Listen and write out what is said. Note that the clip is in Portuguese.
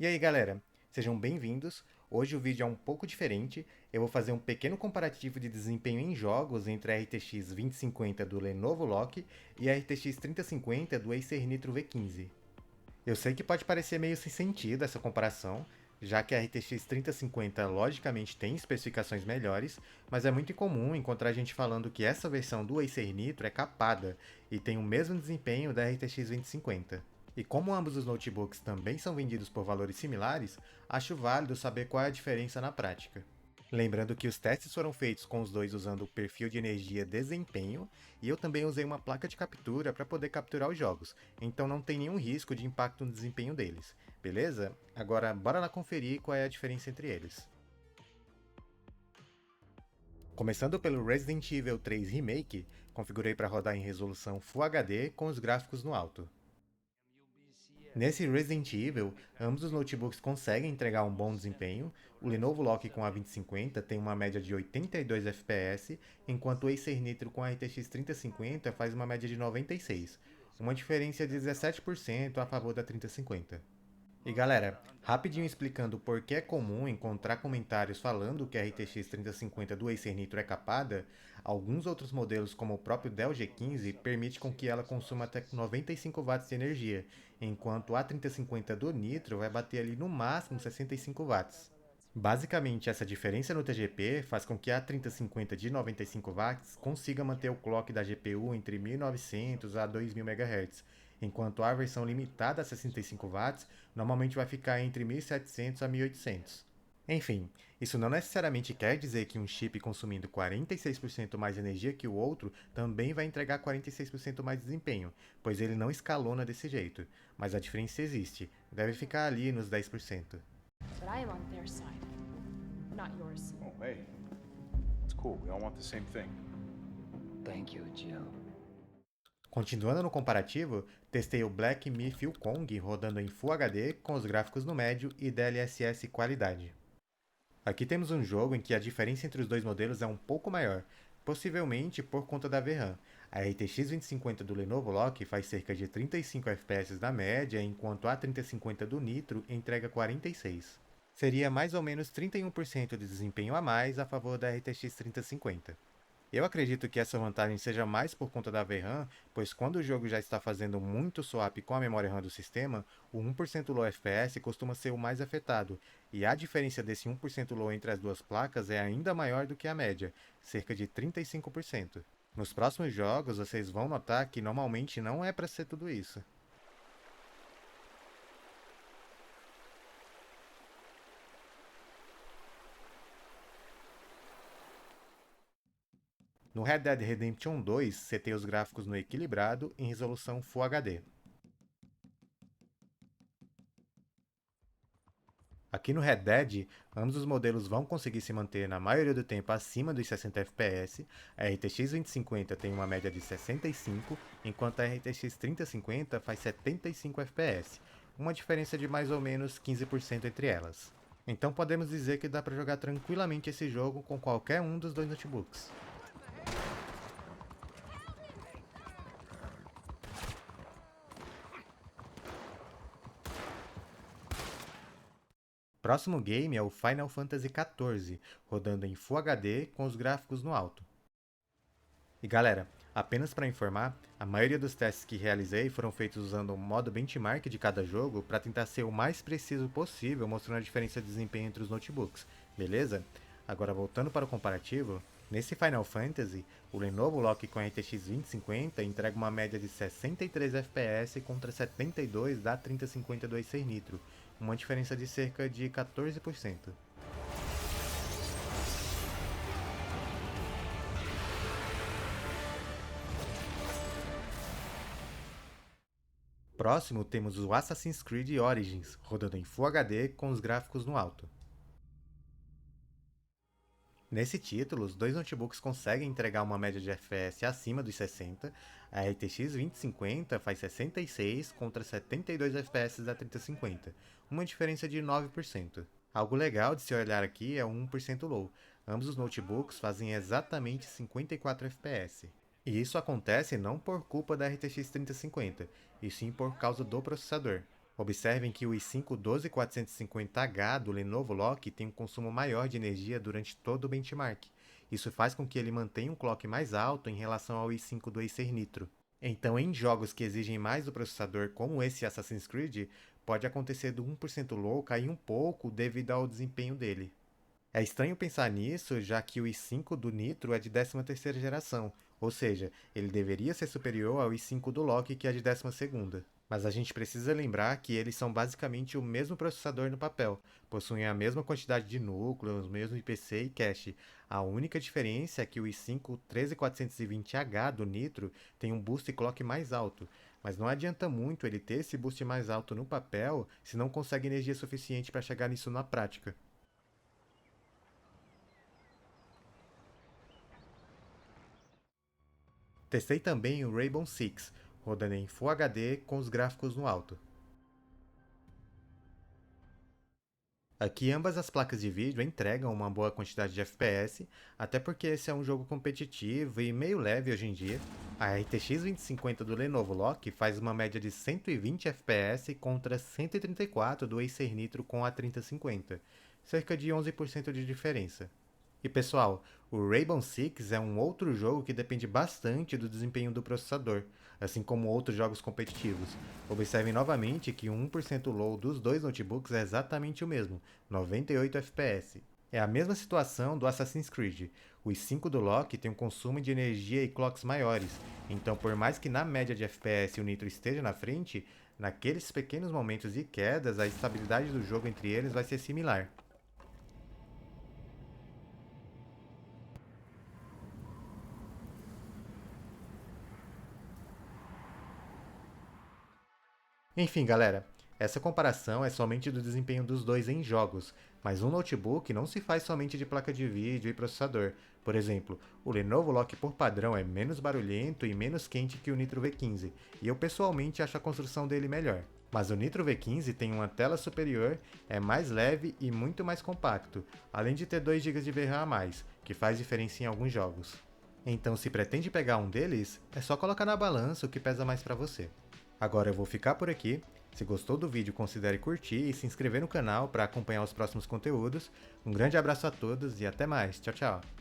E aí galera, sejam bem-vindos. Hoje o vídeo é um pouco diferente. Eu vou fazer um pequeno comparativo de desempenho em jogos entre a RTX 2050 do Lenovo Lock e a RTX 3050 do Acer Nitro V15. Eu sei que pode parecer meio sem sentido essa comparação, já que a RTX 3050 logicamente tem especificações melhores, mas é muito incomum encontrar gente falando que essa versão do Acer Nitro é capada e tem o mesmo desempenho da RTX 2050. E como ambos os notebooks também são vendidos por valores similares, acho válido saber qual é a diferença na prática. Lembrando que os testes foram feitos com os dois usando o perfil de energia desempenho, e eu também usei uma placa de captura para poder capturar os jogos, então não tem nenhum risco de impacto no desempenho deles, beleza? Agora bora lá conferir qual é a diferença entre eles. Começando pelo Resident Evil 3 Remake, configurei para rodar em resolução Full HD com os gráficos no alto. Nesse Resident Evil, ambos os notebooks conseguem entregar um bom desempenho. O Lenovo Lock com a 2050 tem uma média de 82 FPS, enquanto o Acer Nitro com a RTX 3050 faz uma média de 96, uma diferença de 17% a favor da 3050. E galera, rapidinho explicando por que é comum encontrar comentários falando que a RTX 3050 do Acer Nitro é capada, alguns outros modelos como o próprio Dell G15 permite com que ela consuma até 95 watts de energia, enquanto a 3050 do Nitro vai bater ali no máximo 65 watts. Basicamente, essa diferença no TGP faz com que a 3050 de 95 watts consiga manter o clock da GPU entre 1900 a 2000 MHz, enquanto a versão limitada a 65 watts normalmente vai ficar entre 1700 a 1800. Enfim, isso não necessariamente quer dizer que um chip consumindo 46% mais energia que o outro também vai entregar 46% mais desempenho, pois ele não escalona desse jeito, mas a diferença existe, deve ficar ali nos 10%. But I am on their side, not yours. Oh, hey. It's cool. We all want the same thing. Thank you, Jill. Continuando no comparativo, testei o Black Myth Wukong rodando em Full HD com os gráficos no médio e DLSS qualidade. Aqui temos um jogo em que a diferença entre os dois modelos é um pouco maior, possivelmente por conta da VRAM. A RTX 2050 do Lenovo Lock faz cerca de 35 FPS na média, enquanto a 3050 do Nitro entrega 46. Seria mais ou menos 31% de desempenho a mais a favor da RTX 3050. Eu acredito que essa vantagem seja mais por conta da VRAM, pois quando o jogo já está fazendo muito swap com a memória RAM do sistema, o 1% low FPS costuma ser o mais afetado, e a diferença desse 1% low entre as duas placas é ainda maior do que a média, cerca de 35%. Nos próximos jogos, vocês vão notar que normalmente não é para ser tudo isso. No Red Dead Redemption 2, setei os gráficos no equilibrado em resolução Full HD. Aqui no Red Dead, ambos os modelos vão conseguir se manter na maioria do tempo acima dos 60 FPS. A RTX 2050 tem uma média de 65, enquanto a RTX 3050 faz 75 FPS, uma diferença de mais ou menos 15% entre elas. Então podemos dizer que dá para jogar tranquilamente esse jogo com qualquer um dos dois notebooks. Próximo game é o Final Fantasy XIV, rodando em Full HD com os gráficos no alto. E galera, apenas para informar, a maioria dos testes que realizei foram feitos usando o modo benchmark de cada jogo para tentar ser o mais preciso possível, mostrando a diferença de desempenho entre os notebooks, beleza? Agora voltando para o comparativo, nesse Final Fantasy, o Lenovo Lock com a RTX 2050 entrega uma média de 63 FPS contra 72 da 3050 do Acer Nitro, uma diferença de cerca de 14%. Próximo temos o Assassin's Creed Origins, rodando em Full HD com os gráficos no alto. Nesse título, os dois notebooks conseguem entregar uma média de FPS acima dos 60, a RTX 2050 faz 66 contra 72 FPS da 3050, uma diferença de 9%. Algo legal de se olhar aqui é o 1% low, ambos os notebooks fazem exatamente 54 FPS. E isso acontece não por culpa da RTX 3050, e sim por causa do processador. Observem que o i5 12450H do Lenovo Lock tem um consumo maior de energia durante todo o benchmark. Isso faz com que ele mantenha um clock mais alto em relação ao i5 do Acer Nitro. Então, em jogos que exigem mais do processador, como esse Assassin's Creed, pode acontecer do 1% low cair um pouco devido ao desempenho dele. É estranho pensar nisso, já que o i5 do Nitro é de 13ª geração, ou seja, ele deveria ser superior ao i5 do Lock, que é de 12ª. Mas a gente precisa lembrar que eles são basicamente o mesmo processador no papel, possuem a mesma quantidade de núcleos, o mesmo IPC e cache. A única diferença é que o i5 13420H do Nitro tem um boost clock mais alto, mas não adianta muito ele ter esse boost mais alto no papel se não consegue energia suficiente para chegar nisso na prática. Testei também o Radeon Six, rodando em Full HD com os gráficos no alto. Aqui ambas as placas de vídeo entregam uma boa quantidade de FPS, até porque esse é um jogo competitivo e meio leve hoje em dia. A RTX 2050 do Lenovo Lock faz uma média de 120 FPS contra 134 do Acer Nitro com a 3050, cerca de 11% de diferença. E pessoal, o Rainbow Six é um outro jogo que depende bastante do desempenho do processador, assim como outros jogos competitivos. Observem novamente que o 1% low dos dois notebooks é exatamente o mesmo, 98 FPS. É a mesma situação do Assassin's Creed. O i5 do Lock tem um consumo de energia e clocks maiores, então por mais que na média de FPS o Nitro esteja na frente, naqueles pequenos momentos de quedas a estabilidade do jogo entre eles vai ser similar. Enfim, galera, essa comparação é somente do desempenho dos dois em jogos, mas um notebook não se faz somente de placa de vídeo e processador. Por exemplo, o Lenovo Lock por padrão é menos barulhento e menos quente que o Nitro V15, e eu pessoalmente acho a construção dele melhor. Mas o Nitro V15 tem uma tela superior, é mais leve e muito mais compacto, além de ter 2 GB de VRAM a mais, que faz diferença em alguns jogos. Então, se pretende pegar um deles, é só colocar na balança o que pesa mais para você. Agora eu vou ficar por aqui. Se gostou do vídeo, considere curtir e se inscrever no canal para acompanhar os próximos conteúdos. Um grande abraço a todos e até mais. Tchau, tchau!